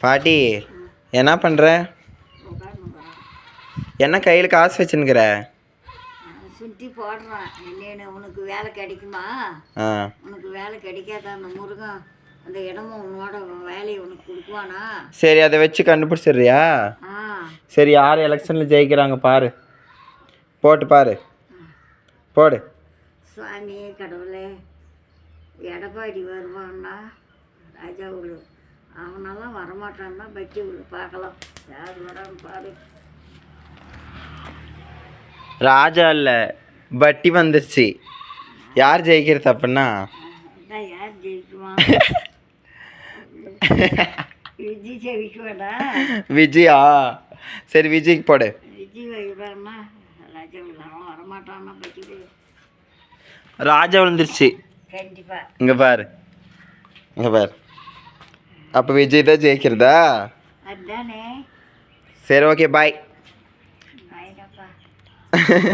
பாட்டி என்ன பண்ணுற? என்ன கையில் காசு வச்சுன்னுக்கிற? சுற்றி போடுறான். என்னென்னு உனக்கு வேலை கிடைக்குமா? உனக்கு வேலை கிடைக்காத அந்த முருகன் அந்த இடமும் உன்னோட வேலையை உனக்கு கொடுக்குவானா? சரி, அதை வச்சு கண்டுபிடிச்சிடுறியா? சரி, யார் எலெக்ஷனில் ஜெயிக்கிறாங்க பாரு, போட்டு பாரு, போடு. சுவாமி கடவுளே, எடப்பாடி வருவான்னா ராஜா உள்ள அவனெல்லாம் வரமாட்டான்னா பட்டி உள்ள பார்க்கலாம். யார் வரான்னு பாரு. ராஜா இல்லை, பட்டி வந்துருச்சு. யார் ஜெயிக்கிறது அப்படின்னா? யார் ஜெயிக்குமா? விஜய் ஜெயிக்குவாடா. விஜயா? சரி, விஜய்க்கு போடு. விஜய் வருவான்னா ராஜா உள்ள அவன் வரமாட்டான்னா பட்டி ராஜா விழுந்துருச்சு. கண்டிப்பா. இங்கே பாரு, இங்கே பாரு. அப்போ விஜய் தான் ஜெயிக்கிறதா? அதுதானே. சரி, ஓகே, பாய். பாய்டாப்பா.